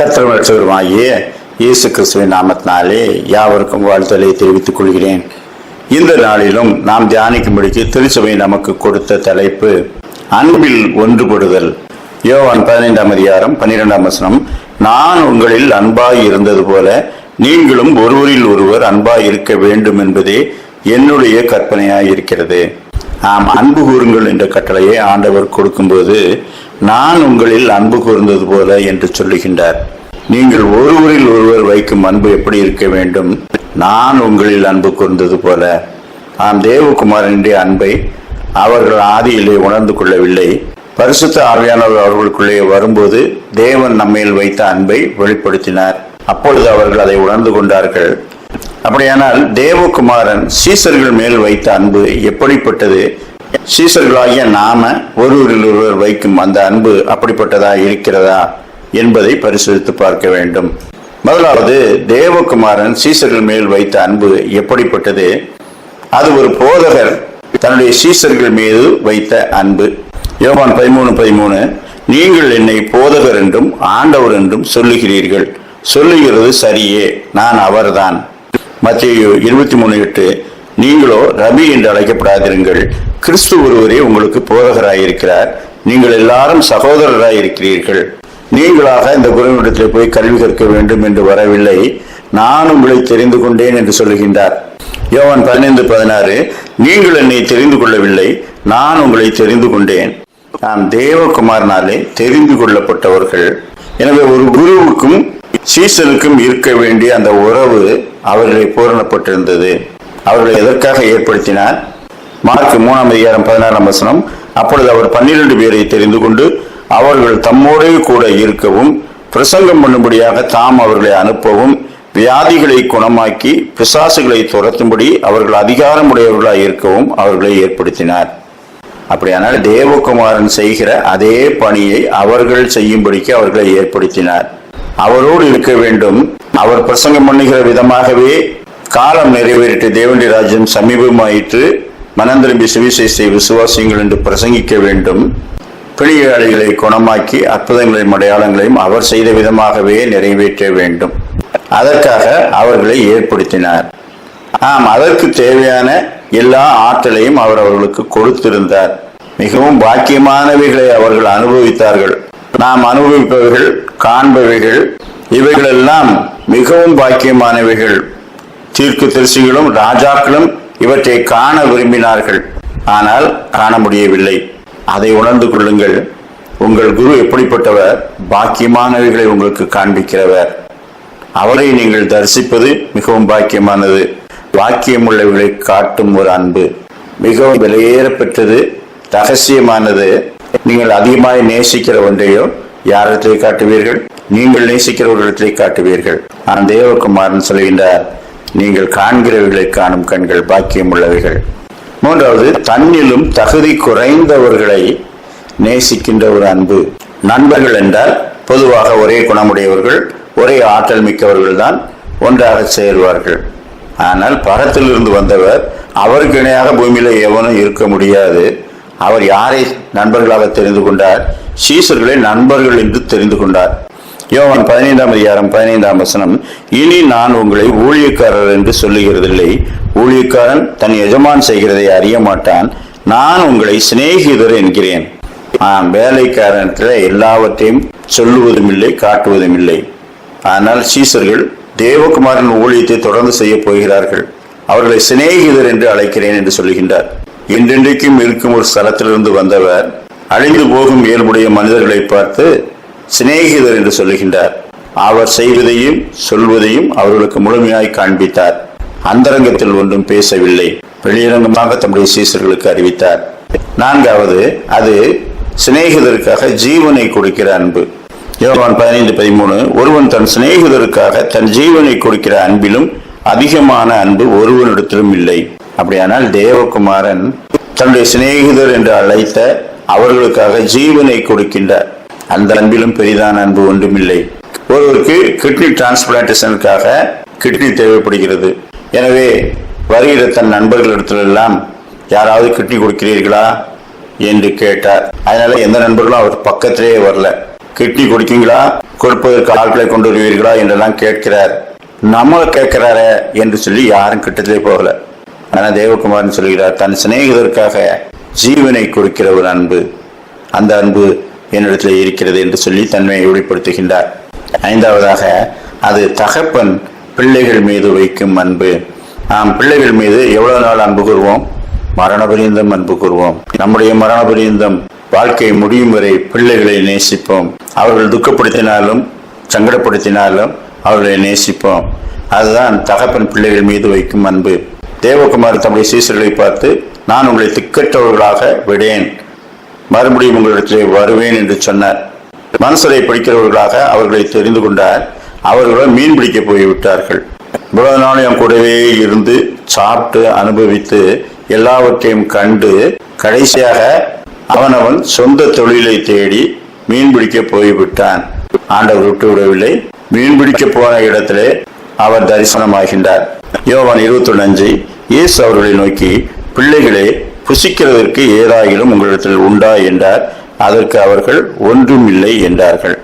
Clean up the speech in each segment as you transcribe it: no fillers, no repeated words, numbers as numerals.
கர்த்தரும் இரட்சகருமாகிய இயேசு கிறிஸ்துவின் நாமத்தினாலே யாவருக்கும் வாழ்த்தலை தெரிவித்துக் கொள்கிறேன். இந்த நாளிலும் நாம் தியானிக்கும்படிக்கு திருச்சபை நமக்கு கொடுத்த தலைப்பு அன்பில் ஒன்றுபடுதல். யோவான் 15:12 நான் உங்களில் அன்பாய் இருந்தது போல நீங்களும் ஒருவரில் ஒருவர் அன்பாய் இருக்க வேண்டும் என்பதே என்னுடைய கற்பனையாய் இருக்கிறது. அன்பு கூறுங்கள் என்ற கட்டளையை ஆண்டவர் கொடுக்கும்போது நான் உங்களில் அன்பு கூர்ந்தது போல என்று சொல்லுகின்றார். நீங்கள் ஒருவரில் ஒருவர் வைக்கும் அன்பு எப்படி இருக்க வேண்டும்? நான் உங்களில் அன்பு கூர்ந்தது போல. தேவகுமாரனுடைய அன்பை அவர்கள் ஆதியிலே உணர்ந்து கொள்ளவில்லை. பரிசுத்த ஆவியானவர் அவர்களுக்குள்ளே வரும்போது தேவன் நம்மேல் வைத்த அன்பை வெளிப்படுத்தினார். அப்பொழுது அவர்கள் அதை உணர்ந்து கொண்டார்கள். அப்படியானால் தேவகுமாரன் சீசர்கள் மேல் வைத்த அன்பு எப்படிப்பட்டது? சீசர்களாகிய நாம ஒருவரில் ஒருவர் வைக்கும் அந்த அன்பு அப்படிப்பட்டதா இருக்கிறதா என்பதை பரிசோதித்து பார்க்க வேண்டும். முதலாவது, தேவகுமாரன் சீசர்கள் மேல் வைத்த அன்பு எப்படிப்பட்டது? அது ஒரு போதகர் தன்னுடைய சீசர்கள் மீது வைத்த அன்பு. யோவான் 13:13 நீங்கள் என்னை போதகர் என்றும் ஆண்டவர் என்றும் சொல்லுகிறீர்கள். சொல்லுகிறது சரியே, நான் அவர்தான். மத்தேயு 23:8 நீங்களோ ரபி என்று அழைக்கப்படாதிருங்கள், கிறிஸ்து ஒருவரே உங்களுக்கு போதகராயிருக்கிறார், நீங்கள் எல்லாரும் சகோதரராயிருக்கிறீர்கள். நீங்களாக இந்த குருவிடத்தில் போய் கல்வி கற்க வேண்டும் என்று வரவில்லை, நான் உங்களை தெரிந்து கொண்டேன் என்று சொல்லுகின்றார். யோவான் 15:16 நீங்கள் என்னை தெரிந்து கொள்ளவில்லை, நான் உங்களை தெரிந்து கொண்டேன். நாம் தேவகுமாரனாலே தெரிந்து கொள்ளப்பட்டவர்கள். எனவே ஒரு குருவுக்கும் சீசனுக்கும் இருக்க வேண்டிய அந்த உறவு அவர்களை பூரணப்பட்டிருந்தது. அவர்களை எதற்காக ஏற்படுத்தினார்? மார்க் 3:16 அப்பொழுது அவர் 12 பேரை தெரிந்து கொண்டு அவர்கள் தம்மோடே கூட இருக்கவும் பிரசங்கம் பண்ணும்படியாக தாம் அவர்களை அனுப்பவும் வியாதிகளை குணமாக்கி பிசாசுகளை துரத்தும்படி அவர்கள் அதிகாரமுடையவர்களாக இருக்கவும் அவர்களை ஏற்படுத்தினார். அப்படியானால் தேவகுமாரன் செய்கிற அதே பணியை அவர்கள் செய்யும்படிக்கு அவர்களை ஏற்படுத்தினார். அவரோடு இருக்க வேண்டும். அவர் பிரசங்கம் பண்ணுகிற விதமாகவே காலம் நிறைவேறிட்டு தேவனுடைய ராஜ்யம் சமீபமாயிற்று, மனந்திரும்பி சுவிசேஷத்தை விசுவாசியுங்கள் என்று பிரசங்கிக்க வேண்டும். பிணியாளிகளை குணமாக்கி அற்புதங்களையும் அடையாளங்களையும் அவர் செய்த விதமாகவே நிறைவேற்ற வேண்டும். அதற்காக அவர்களை ஏற்படுத்தினார். அதற்கு தேவையான எல்லா ஆற்றலையும் அவர் அவர்களுக்கு கொடுத்திருந்தார். மிகவும் பாக்கியமானவைகளை அவர்கள் அனுபவித்தார்கள். நாம் அனுபவிப்பவைகள், காண்பவைகள், இவைகளெல்லாம் மிகவும் பாக்கியமானவைகள். தீர்க்கதரிசிகளும் ராஜாக்களும் இவற்றை காண விரும்பினார்கள், ஆனால் காண முடியவில்லை. அதை உணர்ந்து கொள்ளுங்கள். உங்கள் குரு எப்படிப்பட்டவர்? பாக்கியமானவைகளை உங்களுக்கு காண்பிக்கிறவர். அவரை நீங்கள் தரிசிப்பது மிகவும் பாக்கியமானது. பாக்கியம் உள்ளவர்களை காட்டும் ஒரு அன்பு மிகவும் விலையேற பெற்றது, ரகசியமானது. நீங்கள் அதிகமாக நேசிக்கிற ஒன்றையோ யாரிடத்திலே காட்டுவீர்கள்? நீங்கள் நேசிக்கிறவர்களிடத்திலே காட்டுவீர்கள். தேவகுமாரன் சொல்கின்றார், நீங்கள் காண்கிறவர்களை காணும் கண்கள் பாக்கியம் உள்ளவைகள். மூன்றாவது, தன்னிலும் தகுதி குறைந்தவர்களை நேசிக்கின்ற ஒரு அன்பு. நண்பர்கள் என்றால் பொதுவாக ஒரே குணமுடையவர்கள், ஒரே ஆற்றல் மிக்கவர்கள் தான் ஒன்றாக சேர்வார்கள். ஆனால் பரத்திலிருந்து வந்தவர், அவருக்கு இணையாக பூமியில எவனும் இருக்க முடியாது. அவர் யாரை நண்பர்களாக தெரிந்து கொண்டார்? சீசர்களை நண்பர்கள் என்று தெரிந்து கொண்டார். யோவான் 15:15 இனி நான் உங்களை ஊழியக்காரர் என்று சொல்லுகிறதில்லை, ஊழியக்காரன் தன் எஜமான் செய்கிறதை அறிய மாட்டான், நான் உங்களை சிநேகிதர் என்கிறேன். வேலைக்காரனத்தில் எல்லாவற்றையும் சொல்லுவதும் இல்லை, காட்டுவதும் இல்லை. ஆனால் சீசர்கள் தேவகுமாரன் ஊழியத்தை தொடர்ந்து செய்ய போகிறார்கள். அவர்களை சிநேகிதர் என்று அழைக்கிறேன் என்று சொல்லுகின்றார். என்றென்றைக்கும் இருக்கும் ஒரு ஸ்தலத்திலிருந்து வந்தவர் அழிந்து போகும் இயல்புடைய மனிதர்களை பார்த்து சிநேகிதர் என்று சொல்லுகின்றார். அவர் செய்வதையும் சொல்வதையும் அவர்களுக்கு முழுமையாய் காண்பித்தார். அந்தரங்கத்தில் ஒன்றும் பேசவில்லை, வெளியரங்கமாக தம்முடைய சீசர்களுக்கு அறிவித்தார். நான்காவது, அது சிநேகிதருக்காக ஜீவனை கொடுக்கிற அன்பு. யோவான் 15:13 ஒருவன் தன் சிநேகிதருக்காக தன் ஜீவனை கொடுக்கிற அன்பிலும் அதிகமான அன்பு ஒருவனிடத்திலும் இல்லை. அப்படியானால் தேவகுமாரன் தன்னுடைய சிநேகிதர் என்று அழைத்த அவர்களுக்காக ஜீவனை கொடுக்கின்றார். அந்த அன்பிலும் பெரிதான அன்பு ஒன்றுமில்லை. ஒருவருக்கு கிட்னி டிரான்ஸ்பிளான்டேஷனுக்காக கிட்னி தேவைப்படுகிறது. எனவே வருகிற தன் நண்பர்களிடத்திலெல்லாம் யாராவது கிட்னி கொடுக்கிறீர்களா என்று கேட்டார். அதனால எந்த நண்பர்களும் அவர் பக்கத்திலே வரல. கிட்னி கொடுக்கீங்களா, கொடுப்பதற்கு ஆட்களை கொண்டு வருவீர்களா என்றெல்லாம் கேட்கிறார். நம்மளை கேட்கிறார என்று சொல்லி யாரும் கிட்டத்திலே போகல. ஆனா தேவகுமாரன் சொல்கிறார், தன் சிநேகிதருக்காக ஜீவனை கொடுக்கிற ஒரு அன்பு, அந்த அன்பு என்னிடத்தில் இருக்கிறது என்று சொல்லி தன்மையை வெளிப்படுத்துகின்றார். ஐந்தாவதாக, அது தகப்பன் பிள்ளைகள் மீது வைக்கும் அன்பு. நாம் பிள்ளைகள் மீது எவ்வளவு நாள் அன்பு கூறுவோம்? மரண பரியந்தம் அன்பு கூறுவோம். நம்முடைய மரண பரியந்தம் வாழ்க்கை முடியும் வரை பிள்ளைகளை நேசிப்போம். அவர்கள் துக்கப்படுத்தினாலும் சங்கடப்படுத்தினாலும் அவர்களை நேசிப்போம். அதுதான் தகப்பன் பிள்ளைகள் மீது வைக்கும் அன்பு. தேவகுமார் தம்முடைய சீசர்களை பார்த்து, நான் உங்களை திக்கற்றவர்களாக விடேன், மறுபடியும் உங்களிடத்திலே வருவேன் என்று சொன்னார். மனசரை படிக்கிறவர்களாக அவர்களை தெரிந்து கொண்டார். அவர்களும் மீன் பிடிக்க போய்விட்டார்கள். இவ்வளவு நாள் என் கூடவே இருந்து சாப்பிட்டு அனுபவித்து எல்லாவற்றையும் கண்டு கடைசியாக அவனவன் சொந்த தொழிலை தேடி மீன் பிடிக்க போய்விட்டான். ஆண்டவர் விட்டு விடவில்லை. மீன் பிடிக்க போன இடத்திலே அவர் தரிசனமாகின்றார். யோவான் 21:5, இயேசு அவர்களை நோக்கி, பிள்ளைகளே, புசிக்கிறதற்கு ஏதாயிலும் உங்களிடத்தில் உண்டா என்றார். அதற்கு அவர்கள் ஒன்றும் இல்லை என்றார்கள்.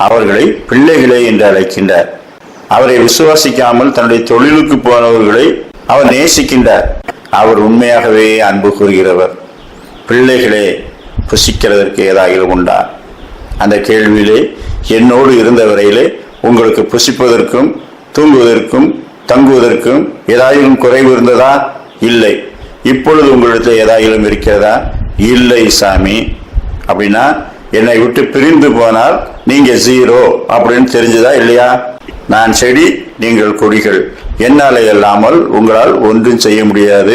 அவர்களை பிள்ளைகளே என்று அழைக்கின்றார். அவரை விசுவாசிக்காமல் தன்னுடைய தொழிலுக்கு போனவர்களை அவர் நேசிக்கின்றார். அவர் உண்மையாகவே அன்பு கூறுகிறவர். பிள்ளைகளே, புசிக்கிறதற்கு ஏதாயிலும் உண்டா? அந்த கேள்வியிலே என்னோடு இருந்த வரையிலே உங்களுக்கு புசிப்பதற்கும் தூங்குவதற்கும் தங்குவதற்கும் ஏதாயிலும் குறைவு இருந்ததா? இல்லை. இப்பொழுது உங்களிடத்தில் ஏதாயிலும் இருக்கிறதா? இல்லை சாமி. அப்படின்னா என்னை விட்டு பிரிந்து போனால் நீங்க ஜீரோ அப்படின்னு தெரிஞ்சதா இல்லையா? நான் செடி, நீங்கள் கொடிகள். என்னாலே இல்லாமல் உங்களால் ஒன்றும் செய்ய முடியாது.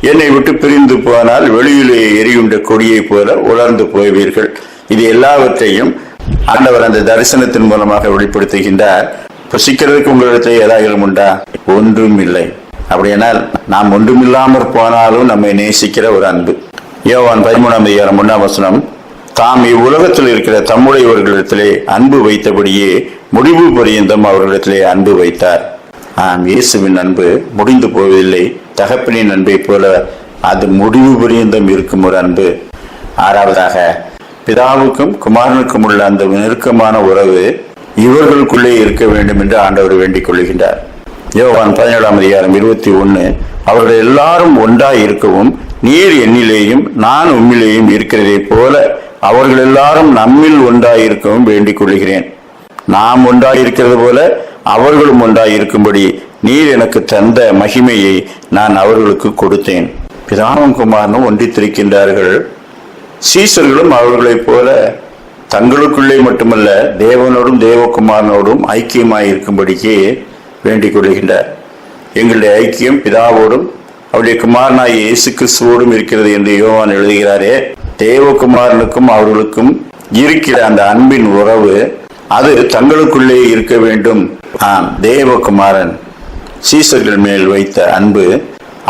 என்னை விட்டு பிரிந்து போனால் வெளியிலே எரியுண்ட கொடியை போல உலர்ந்து போவீர்கள். இது எல்லாவற்றையும் ஆண்டவர் அந்த தரிசனத்தின் மூலமாக வெளிப்படுத்துகின்றார். புசிக்கிறதுக்கு உங்களிடத்தில் ஏதாயிலும் உண்டா? ஒன்றும் இல்லை. அப்படியானால் நாம் ஒன்றுமில்லாமற் போனாலும் நம்மை நேசிக்கிற ஒரு அன்பு. யோவான் 13:1 தாம் இவ்வுலகத்தில் இருக்கிற தம்முடையவர்களிடத்திலே அன்பு வைத்தபடியே முடிவு பரியந்தம் அவர்களிடத்திலே அன்பு வைத்தார். இயேசுவின் அன்பு முடிந்து போவதில்லை. தகப்பனின் அன்பை போல அது முடிவு பரியந்தம் இருக்கும் ஒரு அன்பு. ஆறாவதாக, பிதாவுக்கும் குமாரனுக்கும் உள்ள அந்த நெருக்கமான உறவு இவர்களுக்குள்ளே இருக்க வேண்டும் என்று ஆண்டவர் வேண்டிக் கொள்கின்றார். யோவான் 17:21 அவர்கள் எல்லாரும் ஒன்றாய் இருக்கவும் நீர் என்னிலேயும் நான் உம்மிலேயும் இருக்கிறதை போல அவர்கள் எல்லாரும் நம்மில் ஒன்றாயிருக்கவும் வேண்டிக் கொள்கிறேன். நாம் ஒன்றாயிருக்கிறது போல அவர்களும் ஒன்றாயிருக்கும்படி நீர் எனக்கு தந்த மகிமையை நான் அவர்களுக்கு கொடுத்தேன். பிதாவும் குமாரனும் ஒன்றித்திருக்கின்றார்கள். சீசர்களும் அவர்களைப் போல தங்களுக்குள்ளே மட்டுமல்ல தேவனோடும் தேவகுமாரனோடும் ஐக்கியமாயிருக்கும்படிக்கே வேண்டிக் கொள்கின்றார். எங்களுடைய ஐக்கியம் பிதாவோடும் அவருடைய குமாரனாய் இயேசு கிறிஸ்துவோடும் இருக்கிறது என்று யோவான் எழுதுகிறாரே. தேவகுமாரனுக்கும் அவர்களுக்கும் இருக்கிற அந்த அன்பின் உறவு அது தங்களுக்குள்ளே இருக்க வேண்டும். தேவகுமாரன் சீசர்கள் மேல் வைத்த அன்பு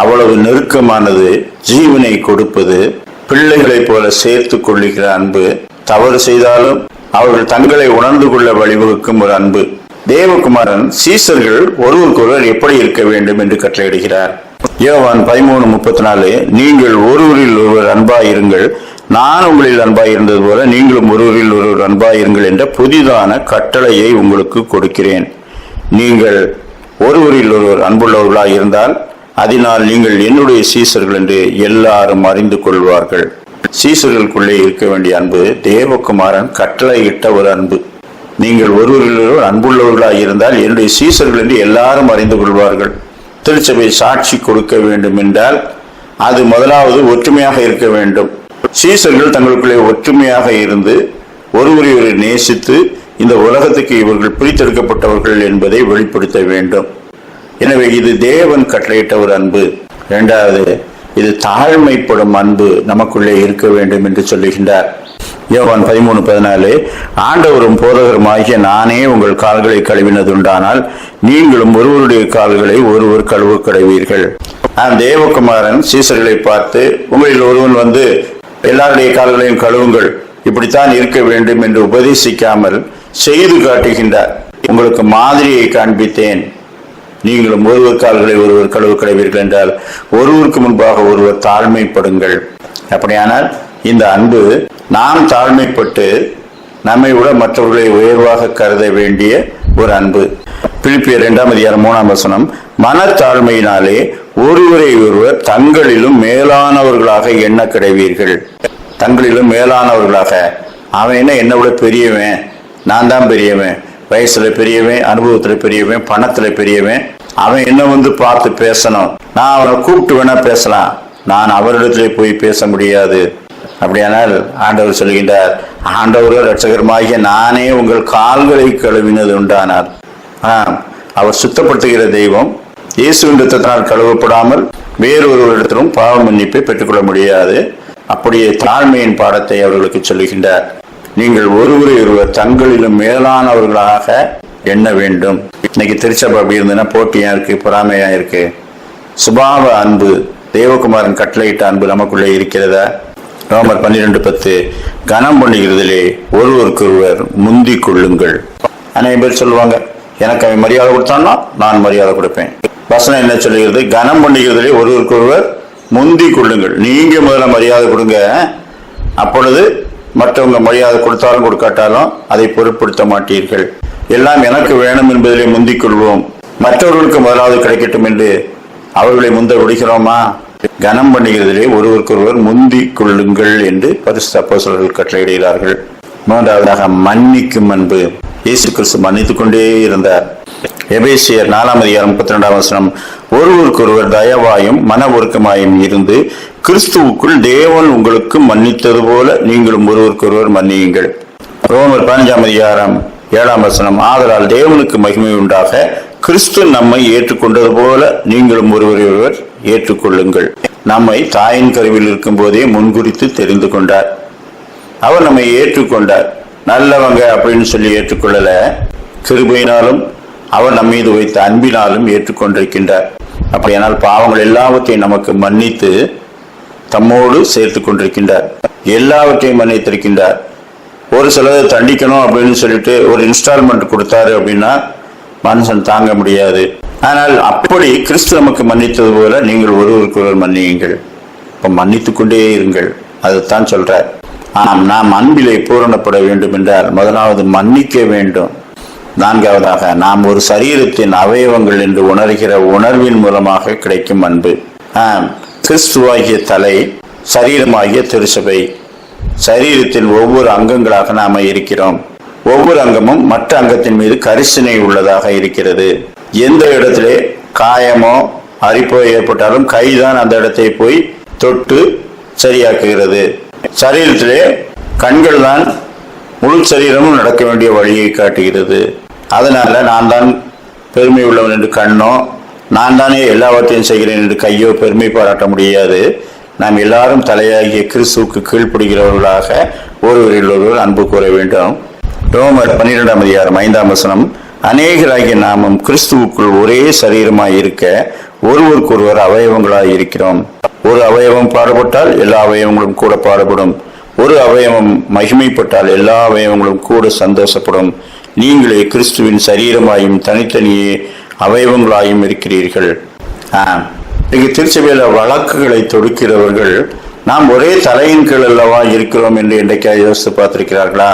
அவ்வளவு நெருக்கமானது. ஜீவனை கொடுப்பது, பிள்ளைகளைப் போல சேர்த்து கொள்ளுகிற அன்பு, தவறு செய்தாலும் அவர்கள் தங்களை உணர்ந்து கொள்ள வழிவகுக்கும் ஒரு அன்பு. தேவகுமாரன் சீசர்கள் ஒருவருக்கொருவர் எப்படி இருக்க வேண்டும் என்று கட்டளையிடுகிறார். யோவான் 13:34 நீங்கள் ஒருவரில் ஒருவர் அன்பாயிருங்கள், நான் உங்களில் அன்பாயிருந்தது போல நீங்களும் ஒருவரில் ஒருவர் அன்பாயிருங்கள் என்ற புதிதான கட்டளையை உங்களுக்கு கொடுக்கிறேன். நீங்கள் ஒருவரில் ஒருவர் அன்புள்ளவர்களாக இருந்தால் அதனால் நீங்கள் என்னுடைய சீசர்கள் என்று எல்லாரும் அறிந்து கொள்வார்கள். சீசர்களுக்குள்ளே இருக்க வேண்டிய அன்பு தேவகுமாரன் கட்டளையிட்ட ஒரு அன்பு. நீங்கள் ஒருவரில் ஒருவர் அன்புள்ளவர்களாக இருந்தால் என்னுடைய சீசர்கள் என்று எல்லாரும் அறிந்து கொள்வார்கள். திருச்சபை சாட்சி கொடுக்க வேண்டும் என்றால் அது முதலாவது ஒற்றுமையாக இருக்க வேண்டும். சீசர்கள் தங்களுக்குள்ளே ஒற்றுமையாக இருந்து ஒருவரை நேசித்து இந்த உலகத்துக்கு இவர்கள் பிரித்தெடுக்கப்பட்டவர்கள் என்பதை வெளிப்படுத்த வேண்டும். எனவே இது தேவன் கட்டளையிட்ட ஒரு அன்பு. இரண்டாவது, இது தாழ்மைப்படும் அன்பு நமக்குள்ளே இருக்க வேண்டும் என்று சொல்லுகின்றார். யோவான் 13:14 ஆண்டவரும் போதகருமாகிய நானே உங்கள் கால்களை கழுவினதுண்டானால் நீங்களும் ஒருவருடைய கால்களை ஒருவர் கழுவ கடவீர்கள். தேவகுமாரன் சீசர்களை பார்த்து உங்களில் ஒருவன் வந்து எல்லாருடைய கால்களையும் கழுவுங்கள், இப்படித்தான் இருக்க வேண்டும் என்று உபதேசிக்காமல் செய்து காட்டுகின்றார். உங்களுக்கு மாதிரியை காண்பித்தேன், நீங்களும் ஒருவர் கால்களை ஒருவர் கழுவ கடவீர்கள் என்றால் ஒருவருக்கு முன்பாக ஒருவர் தாழ்மைப்படுங்கள். அப்படியானால் இந்த அன்பு நாம் தாழ்மைப்பட்டு நம்மை விட மற்றவர்களை உயர்வாக கருத வேண்டிய ஒரு அன்பு. பிலிப்பியர் 2:3 மனத்தாழ்மையினாலே ஒருவரை ஒருவர் தங்களிலும் மேலானவர்களாக எண்ண கிடைவீர்கள். தங்களிலும் மேலானவர்களாக. அவன் என்ன விட பெரியவன், நான் தான் பெரியவன், வயசுல பெரியவன், அனுபவத்துல பெரியவன், பணத்துல பெரியவன், அவன் என்ன பார்த்து பேசணும், நான் அவனை கூப்பிட்டு வேணா பேசலாம், நான் அவரிடத்துல போய் பேச முடியாது. அப்படியானால் ஆண்டவர் சொல்கின்றார், ஆண்டவரோ இரட்சகருமாகிய நானே உங்கள் கால்களை கழுவினது உண்டானார். அவர் சுத்தப்படுத்துகிற தெய்வம். இயேசுவின் இரத்தத்தினால் கழுவப்படாமல் வேறொருவரிடத்திலும் பாவ மன்னிப்பை பெற்றுக்கொள்ள முடியாது. அப்படியே தாழ்மையின் பாடத்தை அவர்களுக்கு சொல்லுகின்றார். நீங்கள் ஒருவரை ஒருவர் தங்களிலும் மேலானவர்களாக எண்ண வேண்டும். இன்னைக்கு திருச்சபை அப்படி இருந்ததுன்னா போட்டியா இருக்கு, பொறாமையா இருக்கு. சுபாவ அன்பு, தேவகுமாரன் கட்டளையிட்ட அன்பு நமக்குள்ளே இருக்கிறதா? ரோமர் 12:10 கனம் பண்ணுகிறதிலே ஒருவருக்கு ஒருவர் முந்தி கொள்ளுங்கள். அநேக பேர் சொல்லுவாங்க, எனக்கு அவன் மரியாதை கொடுத்தான்னா நான் மரியாதை கொடுப்பேன். வசனம் என்ன சொல்லுகிறது? கனம் பண்ணுகிறதிலே ஒருவருக்கு ஒருவர் முந்தி கொள்ளுங்கள். நீங்க முதல்ல மரியாதை கொடுங்க, அப்பொழுது மற்றவங்க மரியாதை கொடுத்தாலும் கொடுக்காட்டாலும் அதை பொருட்படுத்த மாட்டீர்கள். எல்லாம் எனக்கு வேணும் என்பதிலே முந்திக் கொள்வோம், மற்றவர்களுக்கு முதலாவது கிடைக்கட்டும் என்று அவர்களை முந்த விடுகிறோமா? கனம் பண்ணுகிறதிலே ஒருவருக்கு ஒருவர் முந்தி கொள்ளுங்கள் என்று பரிசுத்த அப்போஸ்தலர்கள் கட்டளையிடுகிறார்கள். மூன்றாவதாக மன்னிக்கும் அன்பு. இயேசு கிறிஸ்து மன்னித்துக் கொண்டே இருந்தார். எபேசியர் 4:32 ஒருவருக்கு ஒருவர் தயவாயும் மன ஒருக்கமாயும் இருந்து கிறிஸ்துவுக்குள் தேவன் உங்களுக்கு மன்னித்தது போல நீங்களும் ஒருவருக்கு ஒருவர் மன்னியுங்கள். ரோமர் 5:7 ஆதலால் தேவனுக்கு மகிமை உண்டாக கிறிஸ்து நம்மை ஏற்றுக்கொண்டது போல நீங்களும் ஒருவரை ஒருவர் ஏற்றுக்கொள்ளுங்கள். நம்மை தாயின் கருவில் இருக்கும் போதே முன்குறித்து தெரிந்து கொண்டார். அவர் நம்மை ஏற்றுக்கொண்டார். நல்லவங்க அப்படின்னு சொல்லி ஏற்றுக்கொள்ளல, கிருபையினாலும் அவர் நம் மீது வைத்த அன்பினாலும் ஏற்றுக்கொண்டிருக்கின்றார். அப்படியானால் பாவங்கள் எல்லாவற்றையும் நமக்கு மன்னித்து தம்மோடு சேர்த்து கொண்டிருக்கின்றார். எல்லாவற்றையும் மன்னித்திருக்கின்றார். ஒரு சிலதை தண்டிக்கணும் அப்படின்னு சொல்லிட்டு ஒரு இன்ஸ்டால்மெண்ட் கொடுத்தாரு அப்படின்னா மனுஷன் தாங்க முடியாது. ஆனால் அப்படி கிறிஸ்து நமக்கு மன்னித்தது போல நீங்கள் ஒருவருக்கு ஒருவர் மன்னியுங்கள். இப்ப மன்னித்து கொண்டே இருங்கள். அதுதான் சொல்றார். நாம் அன்பிலே பூரணப்பட வேண்டும் என்றால் முதலாவது மன்னிக்க வேண்டும். நான்காவதாக நாம் ஒரு சரீரத்தின் அவயவங்கள் என்று உணர்கிற உணர்வின் மூலமாக கிடைக்கும் அன்பு. கிறிஸ்துவாகிய தலை, சரீரமாகிய திருச்சபை. சரீரத்தின் ஒவ்வொரு அங்கங்களாக நாம இருக்கிறோம். ஒவ்வொரு அங்கமும் மற்ற அங்கத்தின் மீது கரிசனை உள்ளதாக இருக்கிறது. எந்த இடத்திலே காயமோ அரிப்போ ஏற்பட்டாலும் கைதான் அந்த இடத்தை போய் தொட்டு சரியாக்குகிறது. சரீரத்திலே கண்கள் தான் முழு சரீரமும் நடக்க வேண்டிய வழியை காட்டுகிறது. அதனால நான் தான் பெருமை உள்ளவன் என்று கண்ணோ, நான் தானே எல்லாவற்றையும் செய்கிறேன் என்று கையோ பெருமை பாராட்ட முடியாது. நாம் எல்லாரும் தலையாகிய கிறிஸ்துவுக்கு கீழ்ப்படுகிறவர்களாக ஒருவரில் ஒருவர் அன்பு கூற வேண்டும். ரோமர் 12:5 அநேகராகிய நாமும் கிறிஸ்துவுக்குள் ஒரே சரீரமாய் இருக்க ஒருவருக்கு ஒருவர் அவயவங்களாய் இருக்கிறோம். ஒரு அவயவம் பாடுபட்டால் எல்லா அவயவங்களும் கூட பாடுபடும். ஒரு அவயவம் மகிமைப்பட்டால் எல்லா அவயவங்களும் கூட சந்தோஷப்படும். நீங்களே கிறிஸ்துவின் சரீரமாயும் தனித்தனியே அவயவங்களாயும் இருக்கிறீர்கள். திருச்சபையில வழக்குகளை தொடுக்கிறவர்கள் நாம் ஒரே தலையின் கீழ் அல்லவா இருக்கிறோம் என்று இன்றைக்கு யோசித்து பார்த்திருக்கிறார்களா?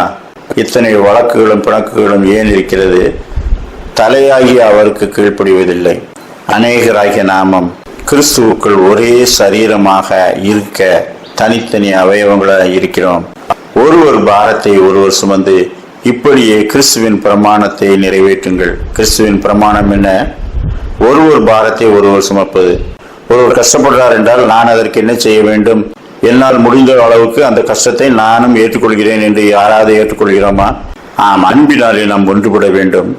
இத்தனை வழக்குகளும் பிணக்குகளும் ஏன் இருக்கிறது? தலையாகிய அவருக்கு கீழ்ப்படிவதில்லை. அநேகராகிய நாமம் கிறிஸ்துவுக்குள் ஒரே சரீரமாக இருக்க தனித்தனி அவயவங்களாக இருக்கிறோம். ஒருவர் பாரத்தை ஒருவர் சுமந்து இப்படியே கிறிஸ்துவின் பிரமாணத்தை நிறைவேற்றுங்கள். கிறிஸ்துவின் பிரமாணம் என்ன? ஒருவர் பாரத்தை ஒருவர் சுமப்பது. ஒருவர் கஷ்டப்படுறார் என்றால் நான் அதற்கு என்ன செய்ய வேண்டும்? என்னால் முடிந்த அளவுக்கு அந்த கஷ்டத்தை நானும் ஏற்றுக்கொள்கிறேன் என்று யாராவது ஏற்றுக்கொள்கிறோமா? அன்பினாலே நாம் ஒன்றுபட வேண்டும்.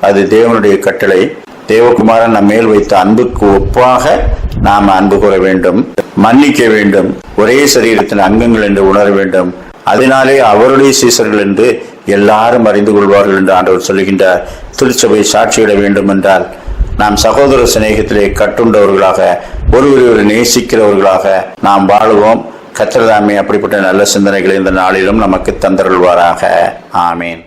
அது தேவனுடைய கட்டளை. தேவகுமாரன் நம் மேல் வைத்த அன்புக்கு ஒப்பாக நாம் அன்பு கூற வேண்டும், மன்னிக்க வேண்டும், ஒரே சரீரத்தின் அங்கங்கள் என்று உணர வேண்டும். அதனாலே அவருடைய சீசர்கள் என்று எல்லாரும் அறிந்து கொள்வார்கள் என்று ஆண்டவர் சொல்லுகின்றார். திருச்சபை சாட்சியிட வேண்டும் என்றால் நாம் சகோதர சிநேகத்திலே கட்டுண்டவர்களாக, ஒருவரை நேசிக்கிறவர்களாக நாம் வாழுவோம். கர்த்தர் தாமே அப்படிப்பட்ட நல்ல சிந்தனைகளை இந்த நாளிலும் நமக்கு தந்தருள்வாராக. ஆமேன்.